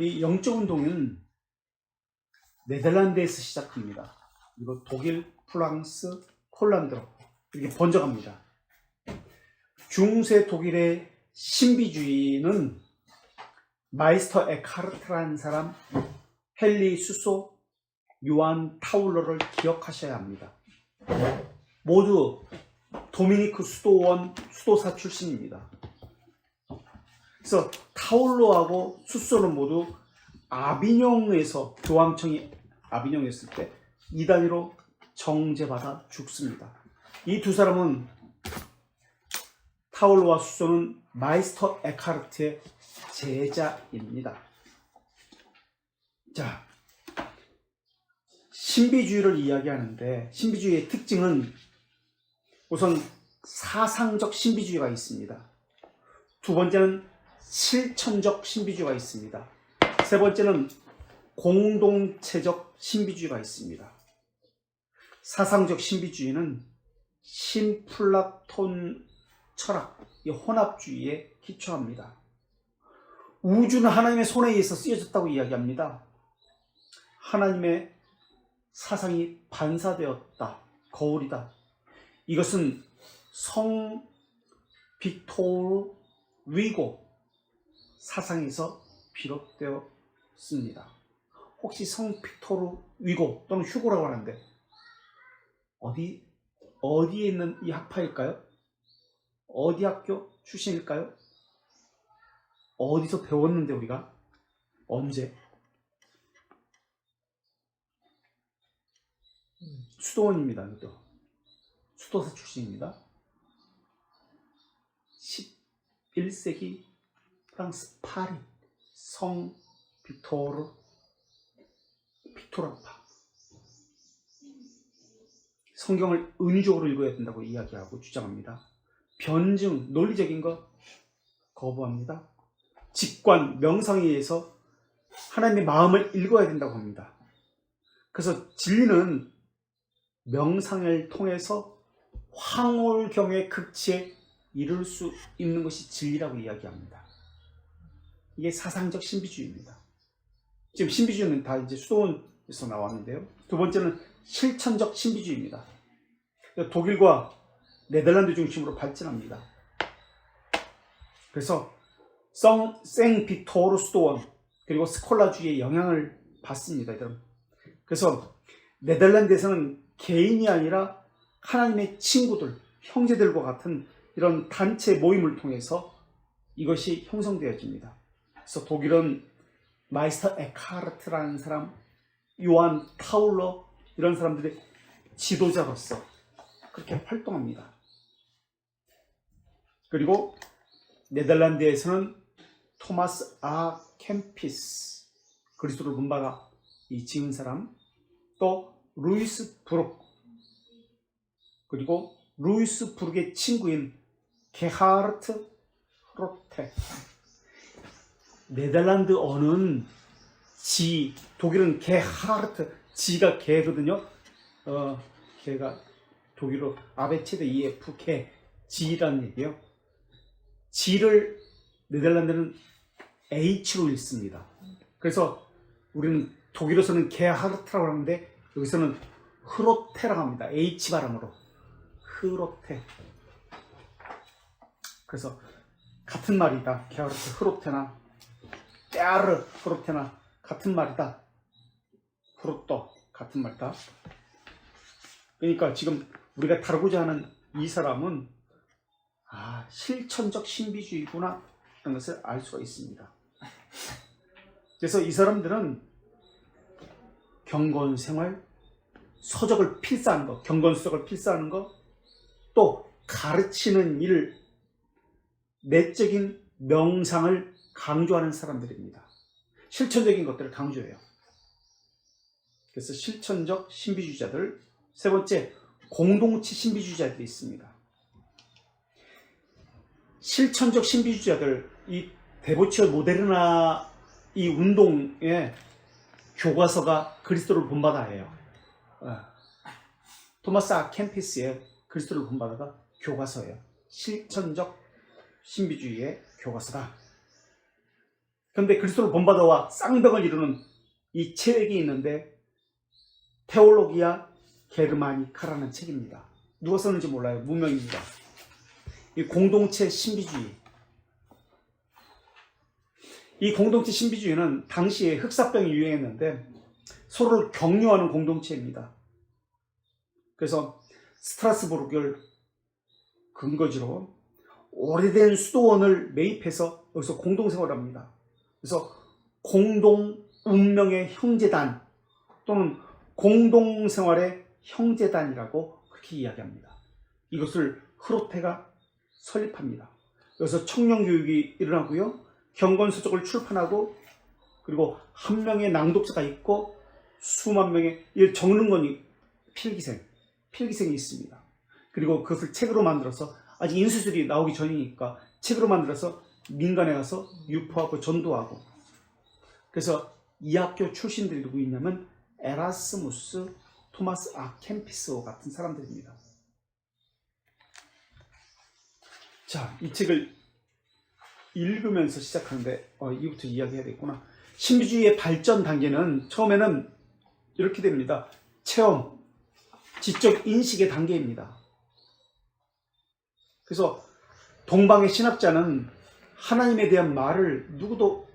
이 영적 운동은 네덜란드에서 시작합니다. 그리고 독일, 프랑스, 폴란드로 이렇게 번져갑니다. 중세 독일의 신비주의는 마이스터 에카르트라는 사람, 헨리 수소, 요한 타울러를 기억하셔야 합니다. 모두 도미니크 수도사 출신입니다. 그래서 타울러하고 수소는 모두 아비뇽에서 교황청이 아비뇽했을 때 이단위로 정죄받아 죽습니다. 이 두 사람은 타울러와 수소는 마이스터 에카르트의 제자입니다. 자, 신비주의를 이야기하는데 신비주의의 특징은 우선 사상적 신비주의가 있습니다. 두 번째는 실천적 신비주의가 있습니다. 세 번째는 공동체적 신비주의가 있습니다. 사상적 신비주의는 신플라톤 철학, 이 혼합주의에 기초합니다. 우주는 하나님의 손에 의해서 쓰여졌다고 이야기합니다. 하나님의 사상이 반사되었다, 거울이다. 이것은 성 빅토르 위고 사상에서 비롯되었습니다. 혹시 성 빅토르 위고 또는 휴고라고 하는데 어디에 있는 이 학파일까요? 어디 학교 출신일까요? 어디서 배웠는데 우리가? 언제? 수도원입니다. 이것도 수도사 출신입니다. 11세기 프랑스 파리 성 빅토르파. 성경을 은유적으로 읽어야 된다고 이야기하고 주장합니다. 변증, 논리적인 것 거부합니다. 직관, 명상에 의해서 하나님의 마음을 읽어야 된다고 합니다. 그래서 진리는 명상을 통해서 황홀경의 극치에 이룰 수 있는 것이 진리라고 이야기합니다. 이게 사상적 신비주의입니다. 지금 신비주의는 다 이제 수도원에서 나왔는데요. 두 번째는 실천적 신비주의입니다. 독일과 네덜란드 중심으로 발전합니다. 그래서 생 빅토르 수도원 그리고 스콜라주의의 영향을 받습니다. 그래서 네덜란드에서는 개인이 아니라 하나님의 친구들, 형제들과 같은 이런 단체 모임을 통해서 이것이 형성되어집니다. 그래서 독일은 마이스터 에카르트라는 사람, 요한 타울러 이런 사람들의 지도자로서 그렇게 활동합니다. 그리고 네덜란드에서는 토마스 아 캠피스, 그리스도를 본받아 이 지은 사람, 또 루이스 브룩, 그리고 루이스 브룩의 친구인 게하르트 프로테. 네덜란드 어는 지, 독일은 게하르트, 지가 개거든요. 개가 독일어 아베체드 EF 개, 지라는 얘기예요. 지를 네덜란드는 H로 읽습니다. 그래서 우리는 독일어서는 게하르트라고 하는데 여기서는 흐로테라고 합니다. H 발음으로 흐로테. 그래서 같은 말이다. 게하르트 흐로테나 깨르 흐로테나 같은 말이다. 흐로또 같은 말이다. 그러니까 지금 우리가 다루고자 하는 이 사람은 실천적 신비주의구나 하는 것을 알 수가 있습니다. 그래서 이 사람들은 경건생활, 서적을 필사하는 것, 경건서적을 필사하는 것, 또 가르치는 일, 내적인 명상을 강조하는 사람들입니다. 실천적인 것들을 강조해요. 그래서 실천적 신비주의자들. 세 번째, 공동체 신비주의자들이 있습니다. 실천적 신비주의자들, 이 데보치오 모데르나 이 운동의 교과서가 그리스도를 본받아예요. 토마스 아 캠피스의 그리스도를 본받아가 교과서예요. 실천적 신비주의의 교과서다. 그런데 그리스도를 본받아와 쌍벽을 이루는 이 책이 있는데 테올로기아 게르마니카라는 책입니다. 누가 썼는지 몰라요. 무명입니다. 이 공동체 신비주의. 이 공동체 신비주의는 당시에 흑사병이 유행했는데 서로를 격려하는 공동체입니다. 그래서 스트라스부르크를 근거지로 오래된 수도원을 매입해서 여기서 공동생활을 합니다. 그래서 공동 운명의 형제단 또는 공동생활의 형제단이라고 그렇게 이야기합니다. 이것을 흐로테가 설립합니다. 여기서 청년교육이 일어나고요. 경건서적을 출판하고 그리고 한 명의 낭독자가 있고 수만 명의 적는 건 필기생이 있습니다. 그리고 그것을 책으로 만들어서 아직 인수술이 나오기 전이니까 책으로 만들어서 민간에 가서 유포하고 전도하고. 그래서 이 학교 출신들이 누구 있냐면 에라스무스, 토마스 아켄피스와 같은 사람들입니다. 자, 이 책을 읽으면서 시작하는데 이부터 이야기해야 되겠구나. 신비주의의 발전 단계는 처음에는 이렇게 됩니다. 체험, 지적 인식의 단계입니다. 그래서 동방의 신학자는 하나님에 대한 말을 누구도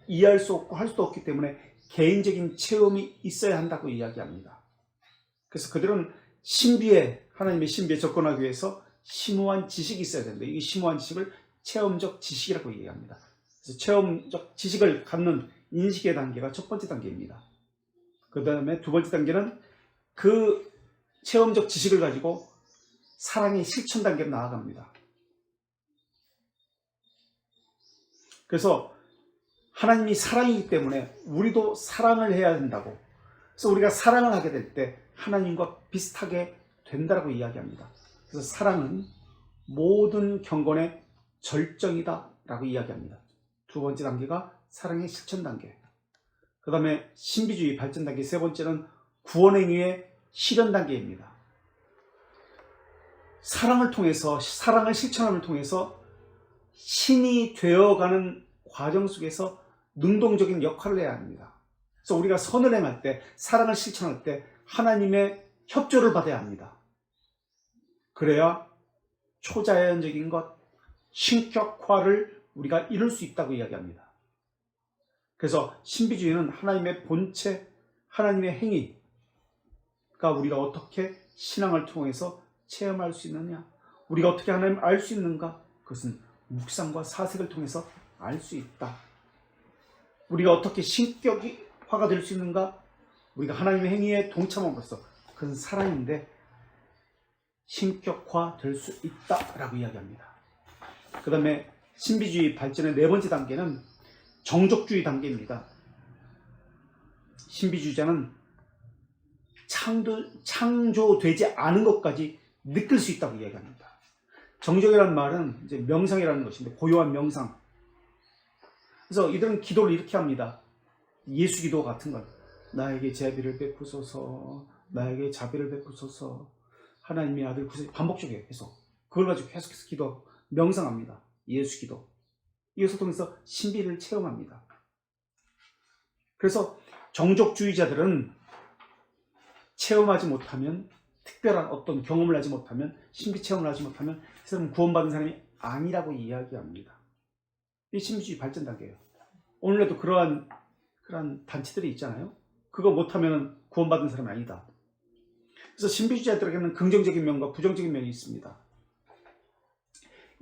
이해할 수 없고 할 수도 없기 때문에 개인적인 체험이 있어야 한다고 이야기합니다. 그래서 그들은 하나님의 신비에 접근하기 위해서 심오한 지식이 있어야 된다. 이 심오한 지식을 체험적 지식이라고 얘기합니다. 그래서 체험적 지식을 갖는 인식의 단계가 첫 번째 단계입니다. 그 다음에 두 번째 단계는 그 체험적 지식을 가지고 사랑의 실천 단계로 나아갑니다. 그래서 하나님이 사랑이기 때문에 우리도 사랑을 해야 된다고. 그래서 우리가 사랑을 하게 될 때 하나님과 비슷하게 된다고 이야기합니다. 그래서 사랑은 모든 경건의 절정이다 라고 이야기합니다. 두 번째 단계가 사랑의 실천 단계. 그 다음에 신비주의 발전 단계. 세 번째는 구원행위의 실현 단계입니다. 사랑을 통해서, 사랑을 실천함을 통해서 신이 되어가는 과정 속에서 능동적인 역할을 해야 합니다. 그래서 우리가 선을 행할 때, 사랑을 실천할 때 하나님의 협조를 받아야 합니다. 그래야 초자연적인 것, 신격화를 우리가 이룰 수 있다고 이야기합니다. 그래서 신비주의는 하나님의 본체, 하나님의 행위가 우리가 어떻게 신앙을 통해서 체험할 수 있느냐, 우리가 어떻게 하나님을 알 수 있는가, 그것은 묵상과 사색을 통해서 알 수 있다. 우리가 어떻게 신격화가 될 수 있는가, 우리가 하나님의 행위에 동참함으로써 그것은 사랑인데 신격화 될 수 있다라고 이야기합니다. 그 다음에 신비주의 발전의 네 번째 단계는 정적주의 단계입니다. 신비주의자는 창조되지 않은 것까지 느낄 수 있다고 이야기합니다. 정적이라는 말은 이제 명상이라는 것인데, 고요한 명상. 그래서 이들은 기도를 이렇게 합니다. 예수 기도 같은 걸. 나에게 자비를 베푸소서, 나에게 자비를 베푸소서, 하나님의 아들 구세주, 반복적이에요. 계속 그걸 가지고 계속해서 기도하고 명상합니다. 예수 기도. 이것을 통해서 신비를 체험합니다. 그래서 정적주의자들은 체험하지 못하면, 특별한 어떤 경험을 하지 못하면, 신비 체험을 하지 못하면 그 사람은 구원받은 사람이 아니라고 이야기합니다. 이 신비주의 발전 단계예요. 오늘날도 그러한 단체들이 있잖아요. 그거 못하면 구원받은 사람이 아니다. 그래서 신비주의자들에게는 긍정적인 면과 부정적인 면이 있습니다.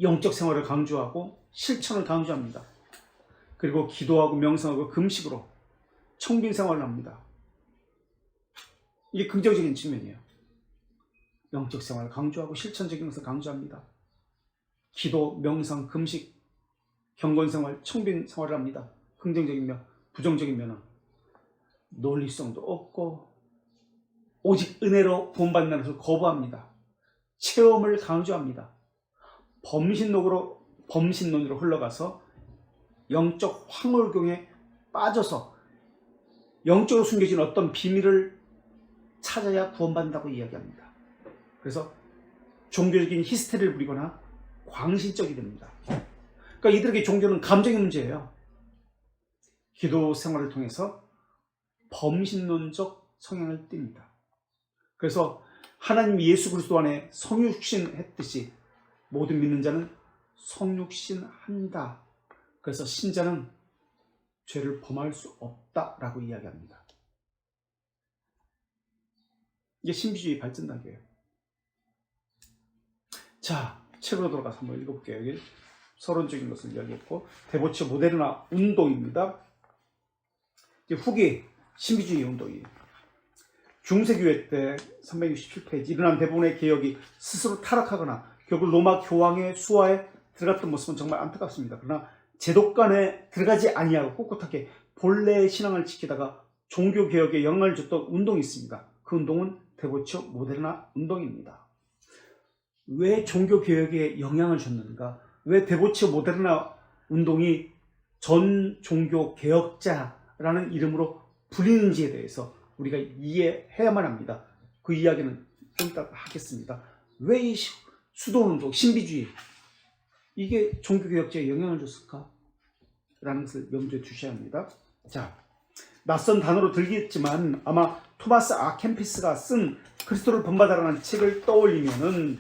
영적 생활을 강조하고 실천을 강조합니다. 그리고 기도하고 명상하고 금식으로 청빈 생활을 합니다. 이게 긍정적인 측면이에요. 영적 생활을 강조하고 실천적인 것을 강조합니다. 기도, 명상, 금식, 경건 생활, 청빈 생활을 합니다. 긍정적인 면, 부정적인 면은 논리성도 없고 오직 은혜로 구원받는 것을 거부합니다. 체험을 강조합니다. 범신론으로 흘러가서 영적 황홀경에 빠져서 영적으로 숨겨진 어떤 비밀을 찾아야 구원받는다고 이야기합니다. 그래서 종교적인 히스테리를 부리거나 광신적이 됩니다. 그러니까 이들에게 종교는 감정의 문제예요. 기도 생활을 통해서 범신론적 성향을 띱니다. 그래서 하나님 예수 그리스도 안에 성육신 했듯이 모든 믿는 자는 성육신한다. 그래서 신자는 죄를 범할 수 없다라고 이야기합니다. 이게 신비주의 발전단계예요. 자, 책으로 돌아가서 한번 읽어볼게요. 여기 서론적인 것을 이야기했고, 데보치오 모데르나 운동입니다. 이제 후기 신비주의 운동이에요. 중세교회 때 367페이지 일어난 대부분의 개혁이 스스로 타락하거나 결국 로마 교황의 수하에 들어갔던 모습은 정말 안타깝습니다. 그러나 제독간에 들어가지 아니하고 꿋꿋하게 본래의 신앙을 지키다가 종교개혁에 영향을 줬던 운동이 있습니다. 그 운동은 데보치오 모데르나 운동입니다. 왜 종교개혁에 영향을 줬는가? 왜 데보치오 모데르나 운동이 전 종교개혁자라는 이름으로 불리는지에 대해서 우리가 이해해야만 합니다. 그 이야기는 좀 이따 하겠습니다. 왜 이 수도운동, 신비주의 이게 종교개혁자에 영향을 줬을까? 라는 것을 염두에 두셔야 합니다. 자, 낯선 단어로 들리겠지만 아마 토마스 아 캠피스가 쓴 그리스도를 본받아라는 책을 떠올리면은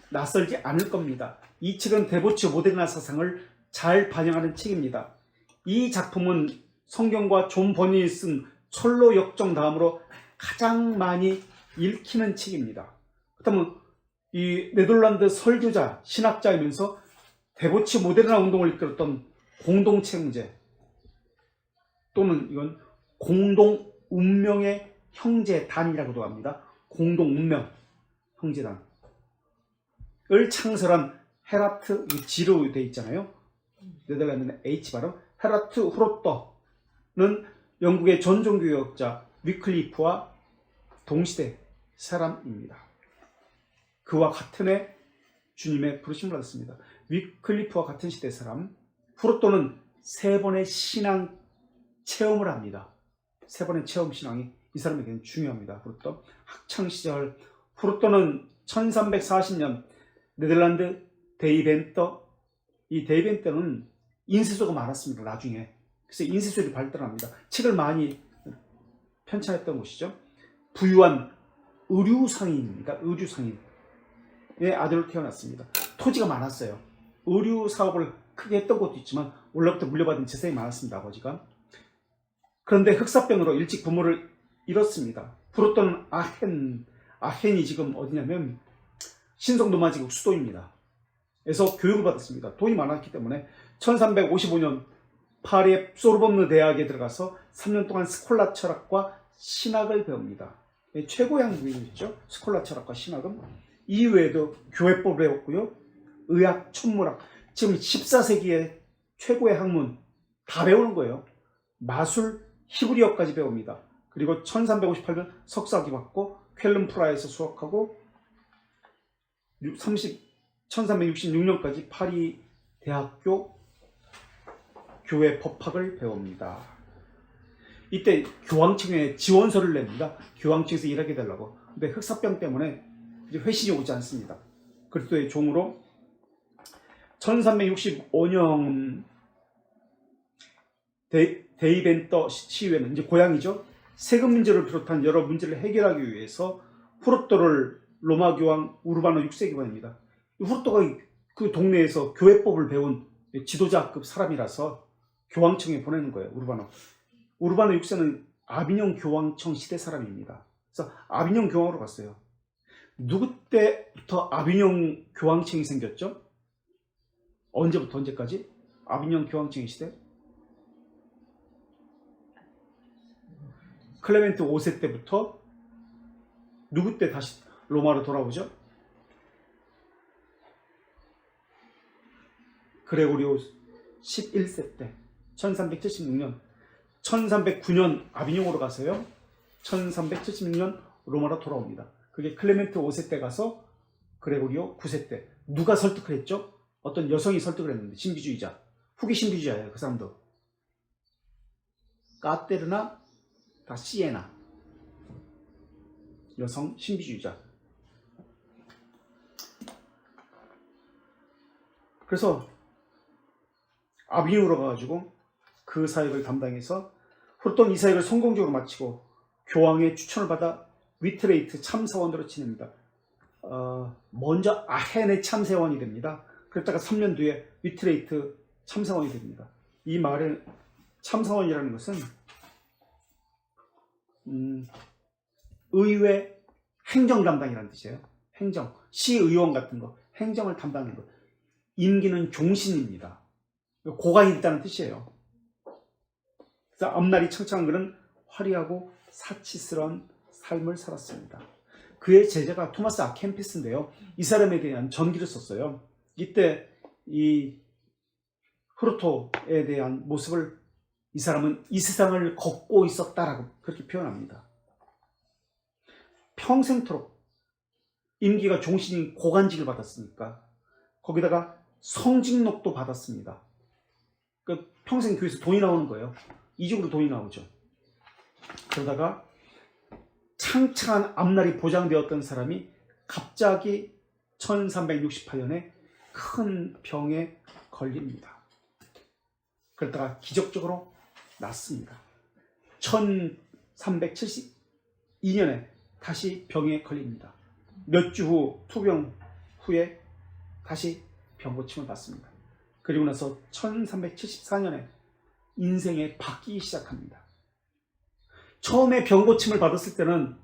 낯설지 않을 겁니다. 이 책은 데보치오 모데르나 사상을 잘 반영하는 책입니다. 이 작품은 성경과 존 버니이 쓴 철로 역정 다음으로 가장 많이 읽히는 책입니다. 그렇다면 이 네덜란드 설교자, 신학자이면서 데보치오 모데르나 운동을 이끌었던 공동체 형제 또는 이건 공동 운명의 형제단이라고도 합니다. 공동 운명 형제단을 창설한 헤라트, G로 되어 있잖아요. 네덜란드는 H 발음. 헤라트 후로떠는 영국의 전종교역자 위클리프와 동시대 사람입니다. 그와 같은 해 주님의 부르심을 받았습니다. 위클리프와 같은 시대 사람. 후로떠는 3번의 신앙 체험을 합니다. 3번의 체험 신앙이 이 사람에게는 중요합니다. 후로떠 학창시절, 후로떠는 1340년 네덜란드 데이벤터, 이 데이벤터는 인쇄소가 많았습니다. 나중에. 그래서 인쇄소를 발달합니다. 책을 많이 편찬했던 곳이죠. 부유한 의류상인입니다. 의류상인의 아들로 태어났습니다. 토지가 많았어요. 의류 사업을 크게 했던 것도 있지만 원래부터 물려받은 재산이 많았습니다. 아버지가. 그런데 흑사병으로 일찍 부모를 잃었습니다. 후로떠는 아헨이 지금 어디냐면 신성노마지국 수도입니다. 에서 교육을 받았습니다. 돈이 많았기 때문에 1355년 파리의 소르본느 대학에 들어가서 3년 동안 스콜라 철학과 신학을 배웁니다. 최고의 학문이죠. 스콜라 철학과 신학은. 이외에도 교회법을 배웠고요. 의학, 천문학, 지금 14세기의 최고의 학문 다 배우는 거예요. 마술, 히브리어까지 배웁니다. 그리고 1358년 석사학위 받고 쾰른 프라하에서 수학하고 1366년까지 파리 대학교 교회 법학을 배웁니다. 이때 교황청에 지원서를 냅니다. 교황청에서 일하게 되려고. 근데 흑사병 때문에 이제 회신이 오지 않습니다. 그리스도의 종으로 1365년 데이벤터 시위에는 이제 고향이죠. 세금 문제를 비롯한 여러 문제를 해결하기 위해서 후로떠를 로마 교황 우르바노 6세가 보냅니다. 후로떠가 그 동네에서 교회법을 배운 지도자급 사람이라서 교황청에 보내는 거예요. 우르바노 6세는 아비뇽 교황청 시대 사람입니다. 그래서 아비뇽 교황으로 갔어요. 누구 때부터 아비뇽 교황청이 생겼죠? 언제부터 언제까지? 아비뇽 교황청의 시대? 클레멘트 5세 때부터 누구 때 다시 로마로 돌아오죠? 그레고리오 11세 때 1376년 1309년 아비뇽으로 가서요. 1376년 로마로 돌아옵니다. 그게 클레멘트 5세 때 가서 그레고리오 9세 때. 누가 설득을 했죠? 어떤 여성이 설득을 했는데, 신비주의자. 후기 신비주의자예요. 그 사람도. 까테르나 다 시에나. 여성 신비주의자. 그래서 아비뇽으로 가가지고 그 사역을 담당해서 후르톤 이 사역을 성공적으로 마치고 교황의 추천을 받아 위트레이트 참사원으로 지냅니다. 먼저 아헨의 참사원이 됩니다. 그랬다가 3년 뒤에 위트레이트 참사원이 됩니다. 이 말의 참사원이라는 것은 의회 행정 담당이라는 뜻이에요. 행정, 시의원 같은 거, 행정을 담당하는 것. 임기는 종신입니다. 고관이 있다는 뜻이에요. 그래서 앞날이 창창한 그는 화려하고 사치스러운 삶을 살았습니다. 그의 제자가 토마스 아 캠피스인데요. 이 사람에 대한 전기를 썼어요. 이때 이 후르토에 대한 모습을 이 사람은 이 세상을 걷고 있었다라고 그렇게 표현합니다. 평생토록 임기가 종신인 고관직을 받았으니까 거기다가 성직록도 받았습니다. 그 평생 교회에서 돈이 나오는 거예요. 이직으로 돈이 나오죠. 그러다가 창창한 앞날이 보장되었던 사람이 갑자기 1368년에 큰 병에 걸립니다. 그러다가 기적적으로 낫습니다. 1372년에 다시 병에 걸립니다. 몇 주 후 투병 후에 다시 병고침을 받습니다. 그리고 나서 1374년에 인생에 바뀌기 시작합니다. 처음에 병고침을 받았을 때는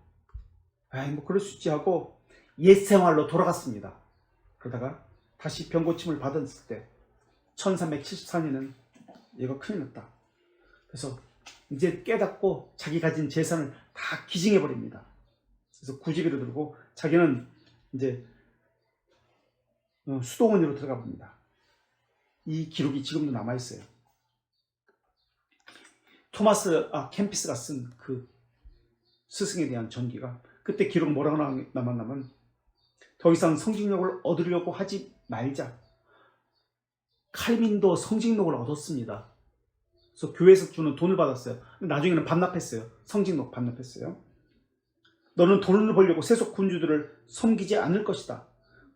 뭐 그럴 수 있지 하고 옛 생활로 돌아갔습니다. 그러다가 다시 병고침을 받았을 때 1374년은 얘가 큰일 났다. 그래서 이제 깨닫고 자기 가진 재산을 다 기증해 버립니다. 그래서 구제비를 들고 자기는 이제 수도원으로 들어가 봅니다. 이 기록이 지금도 남아 있어요. 토마스 캠피스가 쓴 그 스승에 대한 전기가 그때 기록 뭐라고 남았냐면 더 이상 성직록을 얻으려고 하지 말자. 칼빈도 성직록을 얻었습니다. 그래서 교회에서 주는 돈을 받았어요. 나중에는 반납했어요. 성직록 반납했어요. 너는 돈을 벌려고 세속 군주들을 섬기지 않을 것이다.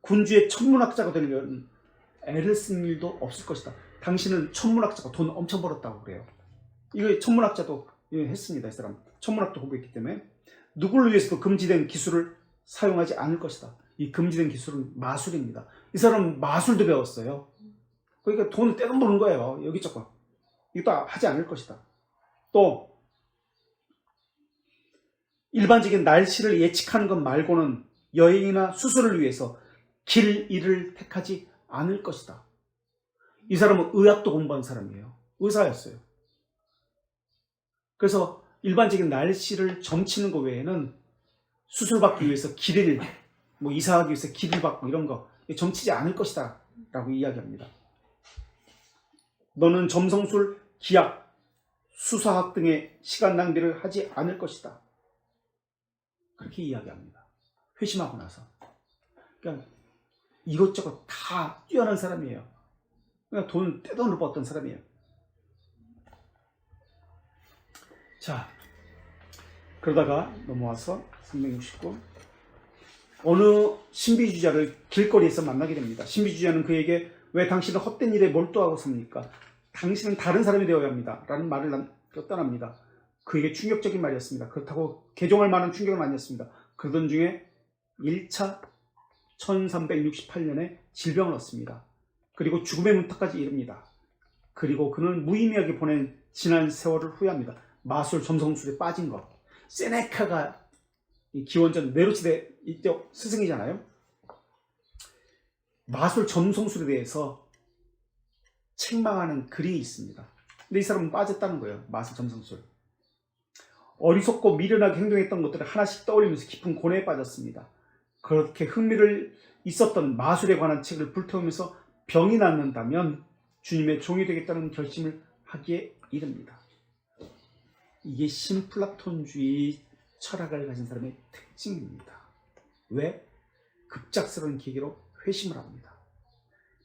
군주의 천문학자가 되려면 애를 쓰는 일도 없을 것이다. 당신은 천문학자가 돈 엄청 벌었다고 그래요. 이거 천문학자도 했습니다. 이 사람 천문학도 공부했기 때문에 누구를 위해서도 금지된 기술을 사용하지 않을 것이다. 이 금지된 기술은 마술입니다. 이 사람은 마술도 배웠어요. 그러니까 돈을 떼돈 버는 거예요. 여기저기. 이것도 하지 않을 것이다. 또 일반적인 날씨를 예측하는 것 말고는 여행이나 수술을 위해서 길 일을 택하지 않을 것이다. 이 사람은 의학도 공부한 사람이에요. 의사였어요. 그래서 일반적인 날씨를 점치는 것 외에는 수술받기 위해서 길을 이사하기 위해서 길을 받고 이런 거 점치지 않을 것이다 라고 이야기합니다. 너는 점성술, 기약, 수사학 등의 시간 낭비를 하지 않을 것이다. 그렇게 이야기합니다. 회심하고 나서. 그러니까 이것저것 다 뛰어난 사람이에요. 그러니까 돈 떼돈을 벌었던 사람이에요. 자, 그러다가 넘어와서 369 어느 신비주의자를 길거리에서 만나게 됩니다. 신비주의자는 그에게 왜 당신은 헛된 일에 몰두하고 삽니까? 당신은 다른 사람이 되어야 합니다. 라는 말을 떠납니다. 그에게 충격적인 말이었습니다. 그렇다고 개종할 만한 충격은 아니었습니다. 그러던 중에 1차 1368년에 질병을 얻습니다. 그리고 죽음의 문턱까지 이릅니다. 그리고 그는 무의미하게 보낸 지난 세월을 후회합니다. 마술, 점성술에 빠진 것. 세네카가 기원전 네로시대 이때 스승이잖아요. 마술, 점성술에 대해서 책망하는 글이 있습니다. 근데 이 사람은 빠졌다는 거예요. 마술, 점성술. 어리석고 미련하게 행동했던 것들을 하나씩 떠올리면서 깊은 고뇌에 빠졌습니다. 그렇게 흥미를 있었던 마술에 관한 책을 불태우면서 병이 낫는다면 주님의 종이 되겠다는 결심을 하기에 이릅니다. 이게 신플라톤주의 철학을 가진 사람의 특징입니다. 왜? 급작스러운 계기로 회심을 합니다.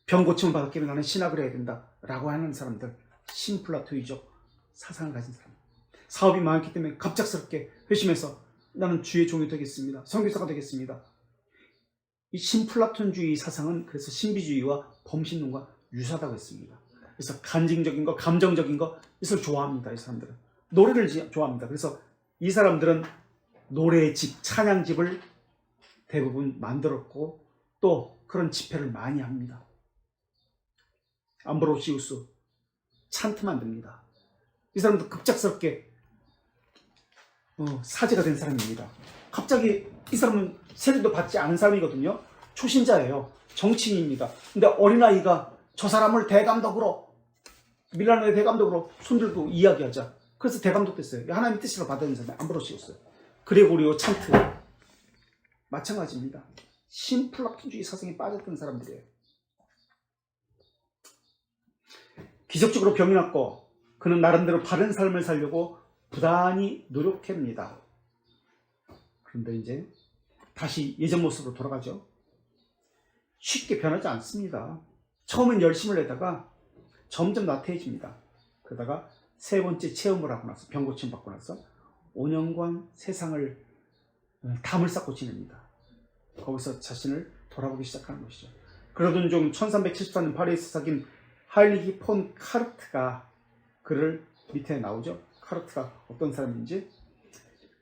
병 고침을 받았기 때문에 나는 신학을 해야 된다라고 하는 사람들, 신플라토이적 사상을 가진 사람. 사업이 많기 때문에 갑작스럽게 회심해서 나는 주의 종이 되겠습니다. 선교사가 되겠습니다. 이 신플라톤주의 사상은 그래서 신비주의와 범신론과 유사하다고 했습니다. 그래서 간증적인 거, 감정적인 거, 이것을 좋아합니다. 이 사람들은 노래를 좋아합니다. 그래서 이 사람들은 노래집, 찬양집을 대부분 만들었고 또 그런 집회를 많이 합니다. 암브로시우스 찬트 만듭니다. 이 사람도 급작스럽게 사제가 된 사람입니다. 갑자기 이 사람은 세례도 받지 않은 사람이거든요. 초신자예요. 정치인입니다. 근데 어린아이가 저 사람을 대감독으로, 밀라노의 대감독으로 손들고 이야기하자. 그래서 대감독 됐어요. 하나님의 뜻으로 받은 사람이 암브로시우스. 그레고리오 찬트 마찬가지입니다. 신플라톤주의 사상에 빠졌던 사람들이에요. 기적적으로 병이 났고 그는 나름대로 바른 삶을 살려고 부단히 노력합니다. 그런데 이제 다시 예전 모습으로 돌아가죠. 쉽게 변하지 않습니다. 처음엔 열심을 내다가 점점 나태해집니다. 그러다가 세 번째 체험을 하고 나서, 병 고침 받고 나서 5년간 세상을 담을 쌓고 지냅니다. 거기서 자신을 돌아보기 시작하는 것이죠. 그러던 중 1374년 파리에서 사귄 하이리히 폰 카르트가 그를, 밑에 나오죠. 카르트가 어떤 사람인지.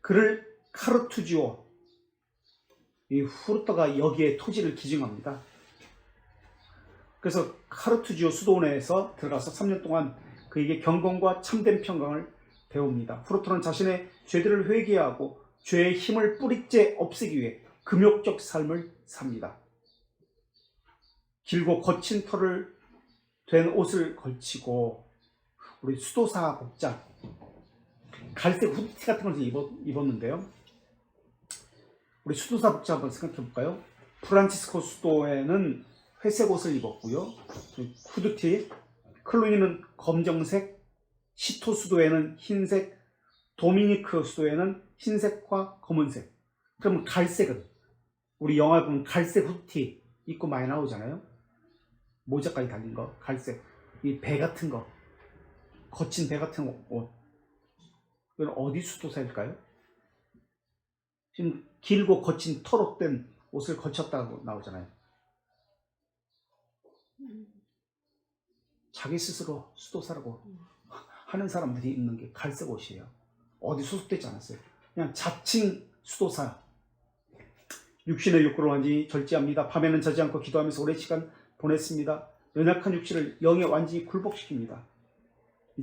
그를 카르투지오, 이 후르터가 여기에 토지를 기증합니다. 그래서 카르투지오 수도원에서 들어가서 3년 동안 그에게 경건과 참된 평강을 배웁니다. 후르터는 자신의 죄들을 회개하고 죄의 힘을 뿌리째 없애기 위해 금욕적 삶을 삽니다. 길고 거친 털을 된 옷을 걸치고, 우리 수도사 복장, 갈색 후드티 같은 것을 입었는데요. 우리 수도사 복장 한번 생각해 볼까요? 프란치스코 수도에는 회색 옷을 입었고요. 후드티, 클루이는 검정색, 시토 수도에는 흰색, 도미니크 수도에는 흰색과 검은색. 그러면 갈색은, 우리 영화 보면 갈색 후드티 입고 많이 나오잖아요. 모자까지 달린 거, 갈색. 이 배 같은 거, 거친 배 같은 옷. 이건 어디 수도사일까요? 지금 길고 거친 털옷된 옷을 걸쳤다고 나오잖아요. 자기 스스로 수도사라고 하는 사람들이 입는 게 갈색 옷이에요. 어디 소속되지 않았어요. 그냥 자칭 수도사. 육신의 욕구를 완전히 절제합니다. 밤에는 자지 않고 기도하면서 오랜 시간 보냈습니다. 연약한 육체를 영에 완전히 굴복시킵니다.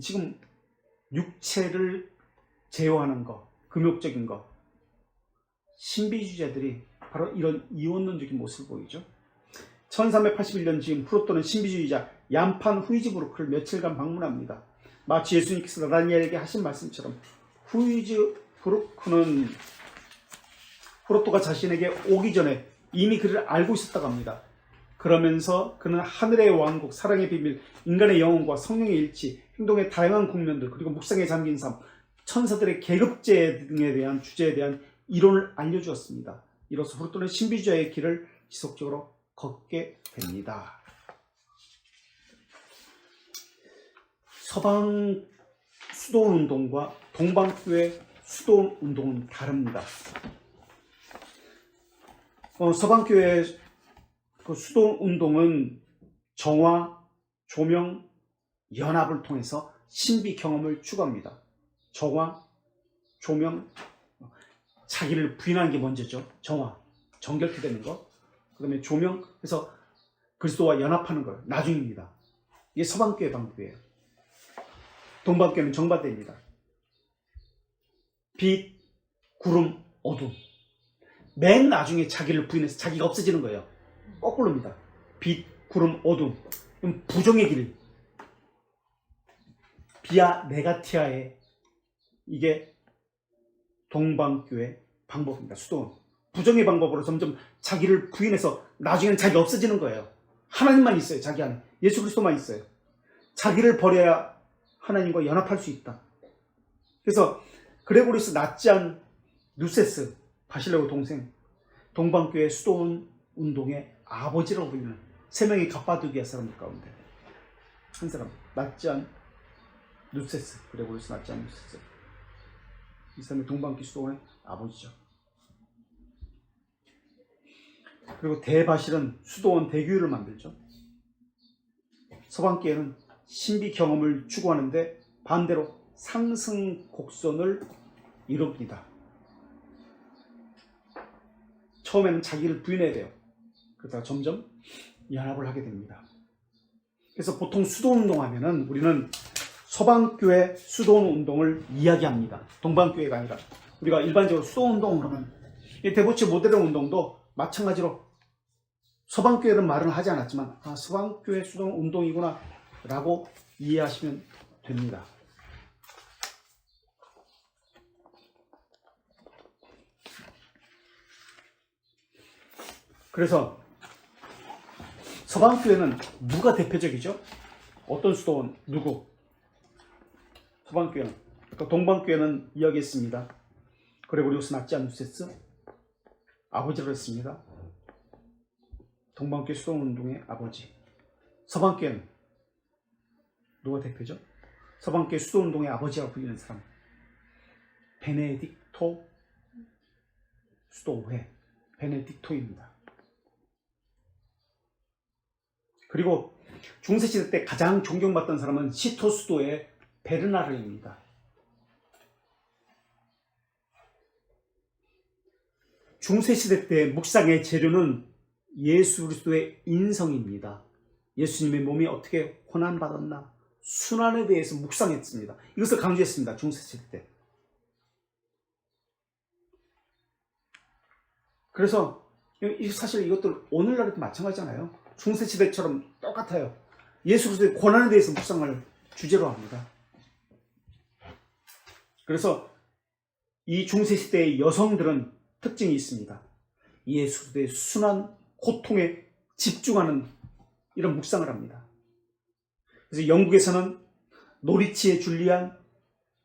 지금 육체를 제어하는 거, 금욕적인 거, 신비주의자들이 바로 이런 이원론적인 모습을 보이죠. 1381년 지금 후르토는 신비주의자 얀판 후이즈부르크를 며칠간 방문합니다. 마치 예수님께서 나다니엘에게 하신 말씀처럼 후이즈부르크는 후르토가 자신에게 오기 전에 이미 그를 알고 있었다고 합니다. 그러면서 그는 하늘의 왕국, 사랑의 비밀, 인간의 영혼과 성령의 일치, 행동의 다양한 국면들, 그리고 묵상에 잠긴 삶, 천사들의 계급제 등에 대한 주제에 대한 이론을 알려주었습니다. 이로써 후르토는 신비주의의 길을 지속적으로 걷게 됩니다. 서방 수도원 운동과 동방교회 수도원 운동은 다릅니다. 서방교회 그 수도원 운동은 정화, 조명, 연합을 통해서 신비 경험을 추구합니다. 정화, 조명, 자기를 부인하는 게 먼저죠. 정화, 정결케 되는 거. 그 다음에 조명, 그래서 그리스도와 연합하는 걸 나중입니다. 이게 서방교회 방법이에요. 동방교회는 정반대입니다. 빛, 구름, 어둠. 맨 나중에 자기를 부인해서 자기가 없어지는 거예요. 거꾸로입니다. 빛, 구름, 어둠. 부정의 길. 비아 네가티아의, 이게 동방교회 방법입니다. 수도원. 부정의 방법으로 점점 자기를 부인해서 나중에는 자기가 없어지는 거예요. 하나님만 있어요. 자기 안에. 예수 그리스도만 있어요. 자기를 버려야 하나님과 연합할 수 있다. 그래서 그레고리우스 나치안 누세스, 바실레오 동생, 동방교회 수도원 운동의 아버지라고 불리는 세 명의 갑바도기아 사람들 가운데 한 사람, 나치안 누세스, 그레고리우스 나치안 누세스. 이 사람이 동방교회 수도원의 아버지죠. 그리고 대바실은 수도원 대교회를 만들죠. 서방교회는 신비 경험을 추구하는데 반대로 상승 곡선을 이룹니다. 처음에는 자기를 부인해야 돼요. 그러다가 점점 연합을 하게 됩니다. 그래서 보통 수도운동 하면은 우리는 서방교회 수도운동을 이야기합니다. 동방교회가 아니라. 우리가 일반적으로 수도운동 그러면 데보치 모델의 운동도 마찬가지로 서방교회는 말은 하지 않았지만 서방교회 수도운동이구나 라고 이해하시면 됩니다. 그래서 서방교회는 누가 대표적이죠? 어떤 수도원? 누구? 서방교회는. 그러니까 동방교회는 이야기했습니다. 그레고리우스 나치아누세스 아버지로 했습니다. 동방교회 수도원운동의 아버지. 서방교회는 누가 대표죠? 서방교회 수도운동의 아버지라고 불리는 사람. 베네딕토 수도회. 베네딕토입니다. 그리고 중세시대 때 가장 존경받던 사람은 시토 수도의 베르나르입니다. 중세시대 때 묵상의 재료는 예수 그리스도의 인성입니다. 예수님의 몸이 어떻게 고난받았나? 순환에 대해서 묵상했습니다. 이것을 강조했습니다. 중세시대 때. 그래서 사실 이것들 오늘날에도 마찬가지잖아요. 중세시대처럼 똑같아요. 예수 그리스도의 고난에 대해서 묵상을 주제로 합니다. 그래서 이 중세시대의 여성들은 특징이 있습니다. 예수 그리스도의 순한 고통에 집중하는 이런 묵상을 합니다. 그래서 영국에서는 노리치의 줄리안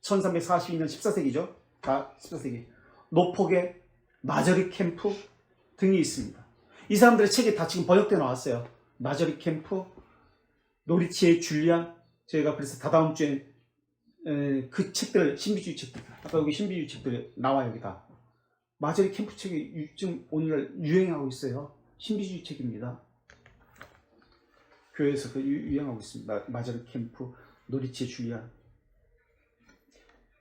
1342년 14세기죠. 다 14세기. 노폭의 마저리 캠프 등이 있습니다. 이 사람들의 책이 다 지금 번역되어 나왔어요. 마저리 캠프, 노리치의 줄리안. 저희가 그래서 다다음 주에 그 책들, 신비주의 책들, 아까 여기 신비주의 책들이 나와요. 여기 다. 마저리 캠프 책이 지금 오늘날 유행하고 있어요. 신비주의 책입니다. 교회에서 그 유행하고 있습니다. 마저리 캠프, 노리치의 줄리안.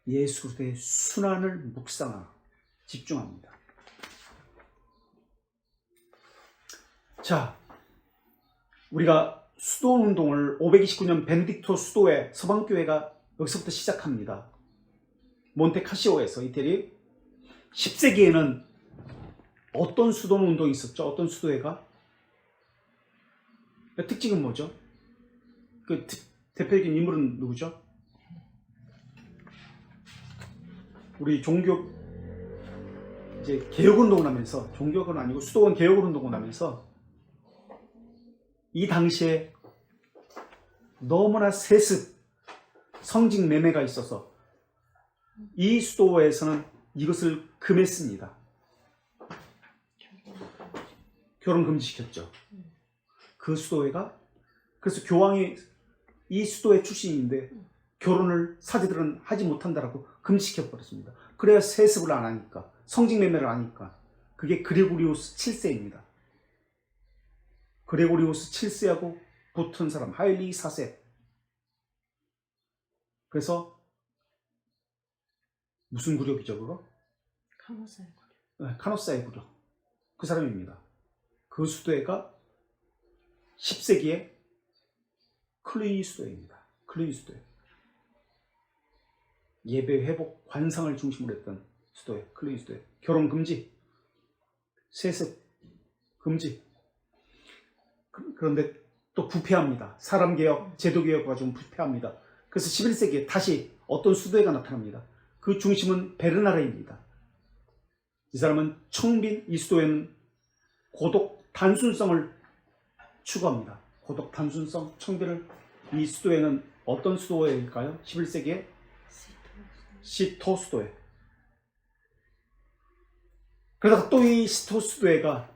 예수 그리스도의 순환을 묵상하고 집중합니다. 자, 우리가 수도운동을 529년 베네딕토 수도회 서방교회가 여기서부터 시작합니다. 몬테카시오에서 이태리. 10세기에는 어떤 수도운동이 있었죠? 어떤 수도회가? 특징은 뭐죠? 그 대표적인 인물은 누구죠? 우리 종교 이제 개혁운동을 하면서, 종교는 아니고 수도원 개혁운동을 하면서 이 당시에 너무나 세습, 성직 매매가 있어서 이 수도에서는 이것을 금했습니다. 결혼 금지시켰죠. 그 수도회가. 그래서 교황이 이 수도회 출신인데 결혼을 사제들은 하지 못한다라고 금지시켜버렸습니다. 그래야 세습을 안 하니까, 성직 매매를 안 하니까. 그게 그레고리우스 7세입니다. 그레고리우스 7세하고 붙은 사람, 하일리 4세. 그래서 무슨 구력이죠, 그거? 카노사의 구력. 네, 카노사의 구력. 그 사람입니다. 그 수도회가 10세기에 클루이 수도회입니다. 클루이 수도회. 예배 회복, 관상을 중심으로 했던 수도회, 클루이 수도회. 결혼 금지, 세습 금지. 그런데 또 부패합니다. 사람 개혁, 제도 개혁과 좀 부패합니다. 그래서 11세기에 다시 어떤 수도회가 나타납니다. 그 중심은 베르나르입니다. 이 사람은 청빈, 이 수도회는 고독, 단순성을 추구합니다. 고독, 단순성, 청빈을. 이 수도회는 어떤 수도회일까요? 11세기에 시토 수도회. 그러다가 또 이 시토 수도회가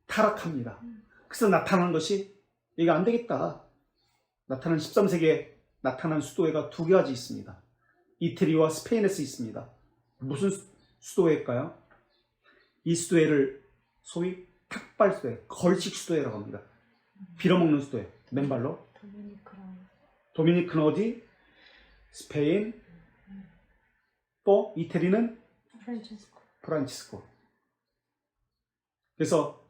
타락합니다. 그래서 나타난 것이 이게 안 되겠다. 나타난 13세기에 나타난 수도회가 두 가지 있습니다. 이태리와 스페인에서 있습니다. 무슨 수도회일까요? 이 수도회를 소위 탁발 수도회, 걸식 수도회라고 합니다. 빌어먹는 수도회, 맨발로. 도미니크는 어디? 스페인. 또 이태리는 프란치스코. 그래서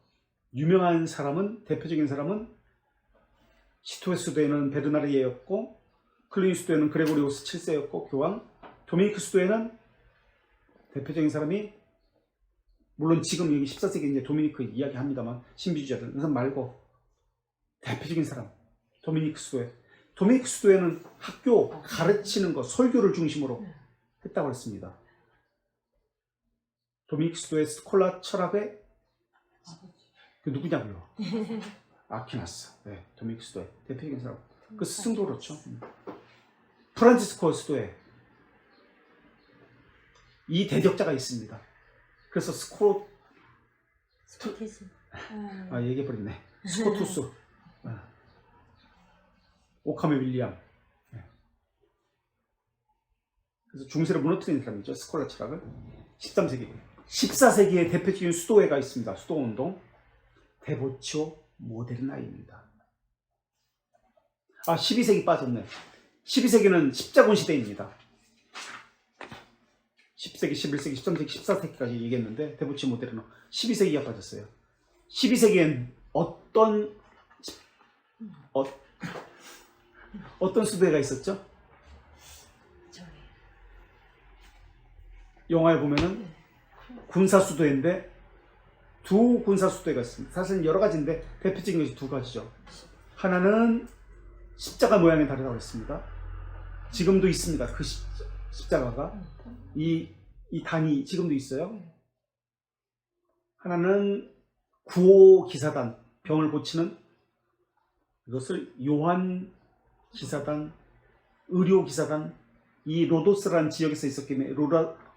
유명한 사람은, 대표적인 사람은 시토의 수도에는 베르나르예였고, 클루니 수도에는 그레고리오스 7세였고 교황. 도미니크 수도에는 대표적인 사람이, 물론 지금 여기 14세기 이제 도미니크 이야기합니다만 신비주의자들 그 사람 말고 대표적인 사람 도미니크 수도에는 학교 가르치는 거, 설교를 중심으로 했다고 했습니다. 도미니크 수도의 스콜라 철학의 그 누구냐고요? 아퀴나스. 네, 도미니크 수도의 대표적인 사람. 그 스승도 그렇죠. 프란치스코 수도에 이 대적자가 있습니다. 그래서 스코티스. 얘기해버렸네. 스코투스. 오카메 윌리엄. 그래서 중세를 무너뜨린 사람이죠. 스콜라 철학을. 13세기. 14세기의 대표적인 수도회가 있습니다. 수도운동. 데보치오 모데르나입니다. 12세기 빠졌네. 12세기는 십자군 시대입니다. 10세기, 11세기, 13세기, 14세기까지 얘기했는데 데보치오 모데르나 12세기가 빠졌어요. 12세기엔 어떤 수도회가 있었죠? 영화에 보면은 군사 수도회인데 두 군사 수도회가 있습니다. 사실 여러 가지인데 대표적인 것이 두 가지죠. 하나는 십자가 모양이 다르다고 했습니다. 지금도 있습니다. 그 십자가가 이 단이 지금도 있어요. 하나는 구호 기사단, 병을 고치는 이것을 요한 기사단, 의료 기사단, 이 로도스라는 지역에서 있었기 때문에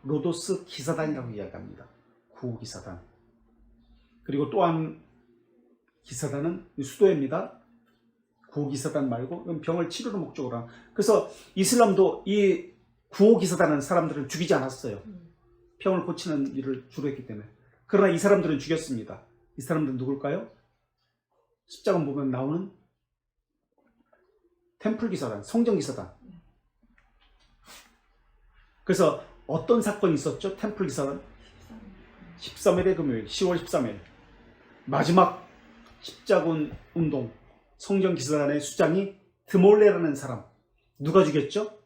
로도스 기사단이라고 이야기합니다. 구호 기사단. 그리고 또한 기사단은 수도회입니다. 구호 기사단 말고 병을 치료를 목적으로 한. 그래서 이슬람도 이 구호 기사단은 사람들을 죽이지 않았어요. 병을 고치는 일을 주로 했기 때문에. 그러나 이 사람들은 죽였습니다. 이 사람들은 누굴까요? 십자가 보면 나오는 템플 기사단, 성전 기사단. 그래서 어떤 사건이 있었죠? 템플 기사단 13일의 금요일, 10월 13일 마지막 십자군 운동, 성전 기사단의 수장이 드몰레라는 사람. 누가 죽였죠?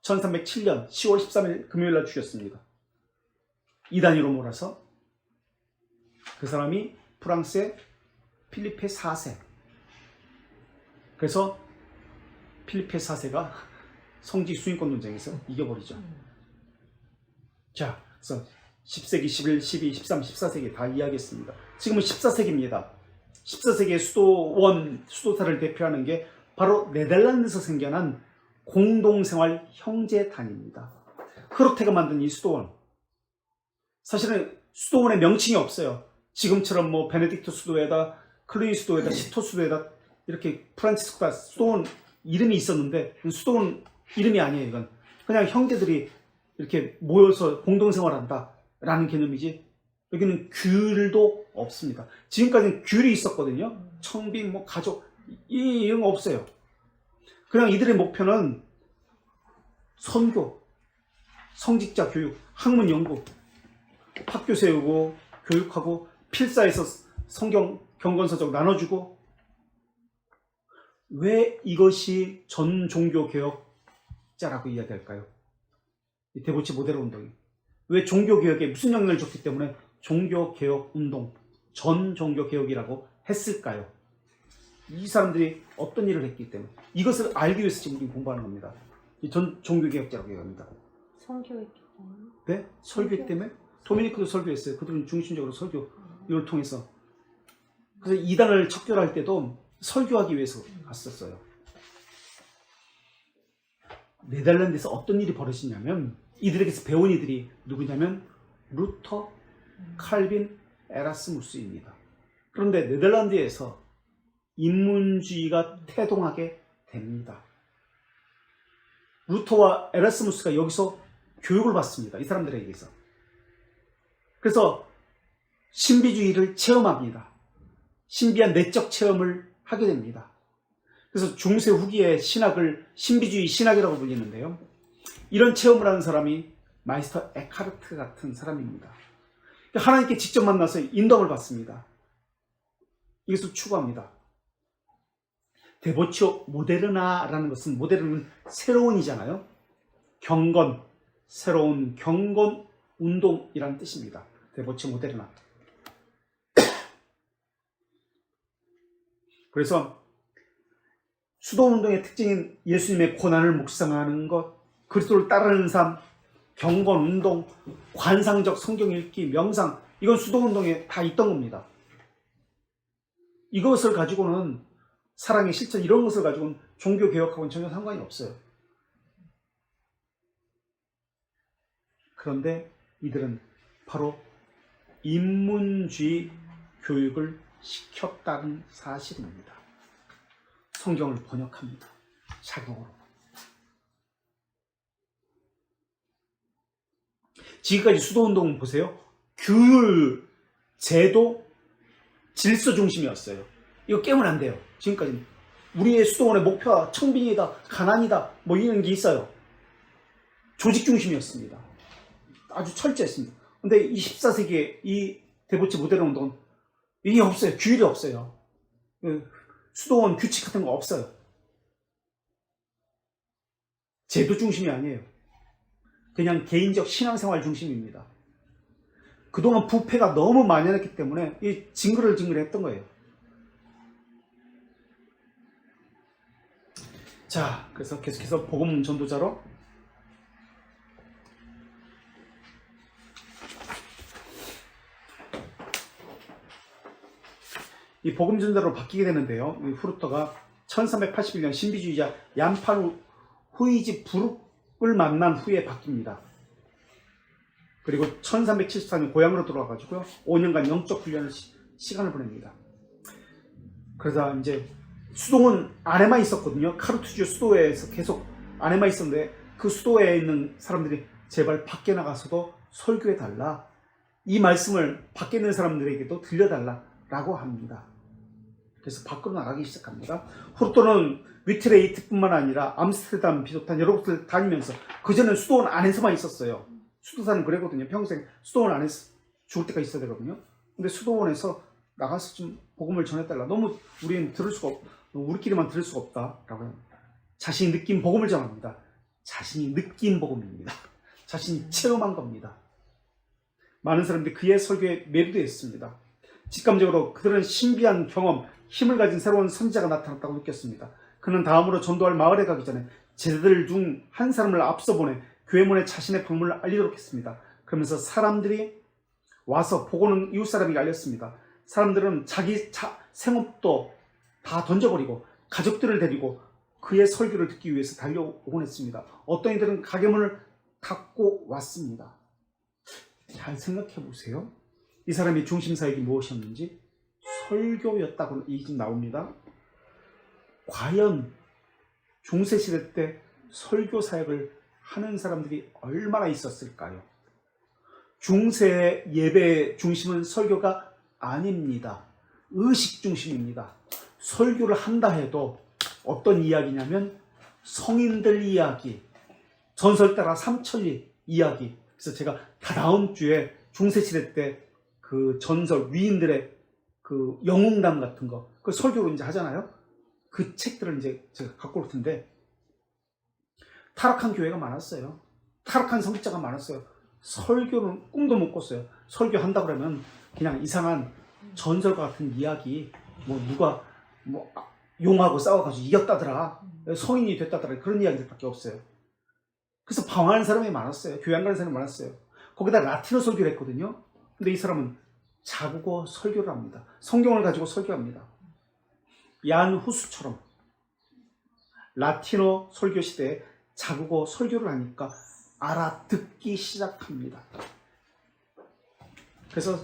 1307년 10월 13일 금요일날 죽였습니다. 이단위로 몰아서. 그 사람이 프랑스의 필리페 4세. 그래서 필리페 4세가 성지 수인권 논쟁에서 이겨버리죠. 자, 그래서 10세기, 11, 12, 13, 14세기 다 이야기했습니다. 지금은 14세기입니다. 14세기의 수도사를 대표하는 게 바로 네덜란드에서 생겨난 공동생활 형제단입니다. 흐르테가 만든 이 수도원. 사실은 수도원의 명칭이 없어요. 지금처럼 뭐 베네딕토 수도회다, 클루니 수도회다, 시토 수도회다, 이렇게 프란치스코다 수도원 이름이 있었는데 수도원 이름이 아니에요. 이건 그냥 형제들이 이렇게 모여서 공동생활한다 라는 개념이지, 여기는 귤도 없습니다. 지금까지는 귤이 있었거든요. 청빙, 뭐 가족 이런 거 없어요. 그냥 이들의 목표는 선교, 성직자 교육, 학문 연구, 학교 세우고 교육하고 필사에서 성경 경건서적 나눠주고. 왜 이것이 전 종교 개혁자라고 이야기할까요? 이 데보치 모데르 운동이 왜 종교 개혁에 무슨 영향을 줬기 때문에 종교 개혁 운동, 전 종교 개혁이라고 했을까요? 이 사람들이 어떤 일을 했기 때문에, 이것을 알기 위해서 지금 우리 공부하는 겁니다. 이 전 종교 개혁자라고 얘기합니다. 설교했기 때문에. 네? 설교 때문에? 도미니크도 설교했어요. 그들은 중심적으로 설교 이걸 통해서. 그래서 이단을 척결할 때도 설교하기 위해서 갔었어요. 네덜란드에서 어떤 일이 벌어지냐면, 이들에게서 배운 이들이 누구냐면 루터, 칼빈, 에라스무스입니다. 그런데 네덜란드에서 인문주의가 태동하게 됩니다. 루터와 에라스무스가 여기서 교육을 받습니다. 이 사람들에 의해서. 그래서 신비주의를 체험합니다. 신비한 내적 체험을 하게 됩니다. 그래서 중세 후기의 신학을 신비주의 신학이라고 불리는데요. 이런 체험을 하는 사람이 마이스터 에카르트 같은 사람입니다. 하나님께 직접 만나서 인도를 받습니다. 이것을 추구합니다. 데보치오 모데르나라는 것은, 모데르는 새로운이잖아요. 경건, 새로운 경건 운동이라는 뜻입니다. 데보치오 모데르나. 그래서 수도운동의 특징인 예수님의 고난을 묵상하는 것, 그리스도를 따르는 삶, 경건운동, 관상적 성경 읽기, 명상, 이건 수도운동에 다 있던 겁니다. 이것을 가지고는, 사랑의 실천, 이런 것을 가지고는 종교개혁하고는 전혀 상관이 없어요. 그런데 이들은 바로 인문주의 교육을 시켰다는 사실입니다. 성경을 번역합니다. 자격으로. 지금까지 수도운동은 보세요. 규율, 제도, 질서 중심이었어요. 이거 깨면 안 돼요. 지금까지는. 우리의 수도원의 목표가 청빈이다, 가난이다, 뭐 이런 게 있어요. 조직 중심이었습니다. 아주 철저했습니다. 근데 24세기에 이 데보치 모데르 운동은 이게 없어요. 규율이 없어요. 수도원 규칙 같은 거 없어요. 제도 중심이 아니에요. 그냥 개인적 신앙생활 중심입니다. 그동안 부패가 너무 만연했기 때문에 이 징그러징그러 했던 거예요. 자, 그래서 계속해서 복음 전도자로 이 복음 전도자로 바뀌게 되는데요. 이 후르터가 1381년 신비주의자 얀파루 후이지 부룩을 만난 후에 바뀝니다. 그리고 1374년 고향으로 돌아와가지고요. 5년간 영적 훈련을 시간을 보냅니다. 그러다 이제 수도원 안에만 있었거든요. 카르투주 수도회에서 계속 안에만 있었는데 그 수도회에 있는 사람들이 제발 밖에 나가서도 설교해달라. 이 말씀을 밖에 있는 사람들에게도 들려달라라고 합니다. 그래서 밖으로 나가기 시작합니다. 후르토는 위트레이트뿐만 아니라 암스테르담 비롯한 여러 곳을 다니면서 그전에는 수도원 안에서만 있었어요. 수도사는 그랬거든요. 평생 수도원 안에서 죽을 때까지 있어야 되거든요. 근데 수도원에서 나가서 좀 복음을 전해달라. 너무 우리는 들을 수가 우리끼리만 들을 수가 없다라고 합니다. 자신이 느낀 복음을 전합니다. 자신이 느낀 복음입니다. 자신이 체험한 겁니다. 많은 사람들이 그의 설교에 매료되었습니다. 직감적으로 그들은 신비한 경험, 힘을 가진 새로운 선지자가 나타났다고 느꼈습니다. 그는 다음으로 전도할 마을에 가기 전에 제자들 중 한 사람을 앞서 보내 교회문에 자신의 복음을 알리도록 했습니다. 그러면서 사람들이 와서 보고는 이웃 사람에게 알렸습니다. 사람들은 자기 생업도 다 던져버리고 가족들을 데리고 그의 설교를 듣기 위해서 달려오곤 했습니다. 어떤 이들은 가게 문을 닫고 왔습니다. 잘 생각해 보세요. 이 사람의 중심사역이 무엇이었는지. 설교였다고 이 집 나옵니다. 과연 중세시대 때 설교 사역을 하는 사람들이 얼마나 있었을까요? 중세 예배의 중심은 설교가 아닙니다. 의식 중심입니다. 설교를 한다 해도 어떤 이야기냐면 성인들 이야기, 전설 따라 삼천리 이야기. 그래서 제가 다다음 주에 중세시대 때 그 전설 위인들의 그 영웅담 같은 거, 그 설교로 이제 하잖아요. 그 책들을 이제 제가 갖고 올 텐데, 타락한 교회가 많았어요. 타락한 성직자가 많았어요. 설교는 꿈도 못 꿨어요. 설교한다 그러면 그냥 이상한 전설과 같은 이야기, 뭐 누가 뭐 용하고 싸워가지고 이겼다더라, 성인이 됐다더라, 그런 이야기들밖에 없어요. 그래서 방황하는 사람이 많았어요. 교회 안 가는 사람이 많았어요. 거기다 라틴어 설교를 했거든요. 근데 이 사람은 자국어 설교를 합니다. 성경을 가지고 설교합니다. 얀 후스처럼 라틴어 설교 시대에 자국어 설교를 하니까 알아듣기 시작합니다. 그래서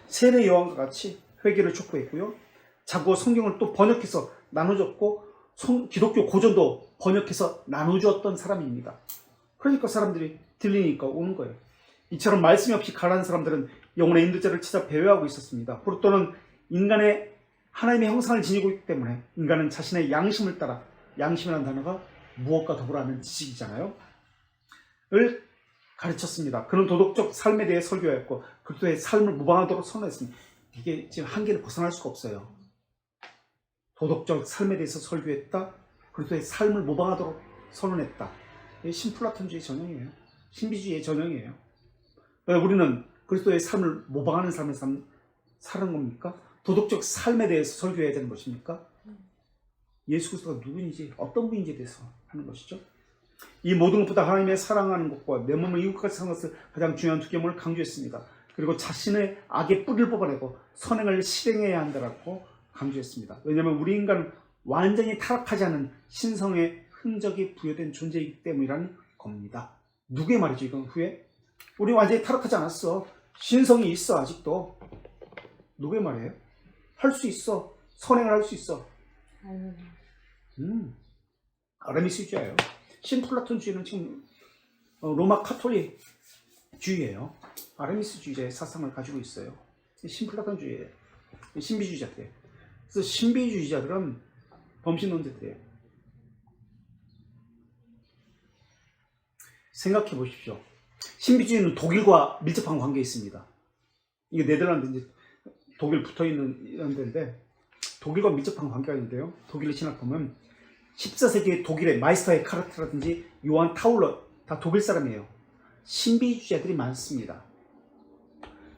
세례 요한과 같이 회개를 촉구했고요. 자국어 성경을 또 번역해서 나눠줬고, 기독교 고전도 번역해서 나눠주었던 사람입니다. 그러니까 사람들이 들리니까 오는 거예요. 이처럼 말씀이 없이 가난한 사람들은 영혼의 인도자를 찾아 배회하고 있었습니다. 후르토는 인간의 하나님의 형상을 지니고 있기 때문에 인간은 자신의 양심을 따라, 양심이라는 단어가 무엇과 더불어 하는 지식이잖아요. 을 가르쳤습니다. 그는 도덕적 삶에 대해 설교했고 그리스도의 삶을 모방하도록 선언했습니다. 이게 지금 한계를 벗어날 수가 없어요. 도덕적 삶에 대해서 설교했다. 그리스도의 삶을 모방하도록 선언했다. 이게 신플라톤주의 전형이에요. 신비주의의 전형이에요. 우리는 그리스도의 삶을 모방하는 삶을 사는 겁니까? 도덕적 삶에 대해서 설교해야 되는 것입니까? 예수 그리스도가 누구인지, 어떤 분인지에 대해서 하는 것이죠. 이 모든 것보다 하나님의 사랑하는 것과 내 몸을 이웃같이 사는 것을 가장 중요한 두 계명을 강조했습니다. 그리고 자신의 악의 뿌리를 뽑아내고 선행을 실행해야 한다고 강조했습니다. 왜냐하면 우리 인간은 완전히 타락하지 않은 신성의 흔적이 부여된 존재이기 때문이라는 겁니다. 누구의 말이죠 이건 후에? 우리 완전히 타락하지 않았어. 신성이 있어 아직도. 누구의 말이에요? 할 수 있어. 선행을 할 수 있어. 아르미스주의예요. 신플라톤주의는 지금 로마 카톨릭주의예요. 아르미스주의자의 사상을 가지고 있어요. 신플라톤주의예요. 신비주의자들이에요. 그래서 신비주의자들은 범신론자들이에요. 생각해 보십시오. 신비주의는 독일과 밀접한 관계에 있습니다. 이게 네덜란드, 이제 독일 붙어 있는 이런 데인데 독일과 밀접한 관계가 있는데요. 독일의 신학 보면 14세기 독일의 마이스터의 카르트라든지 요한 타울러 다 독일 사람이에요. 신비주의자들이 많습니다.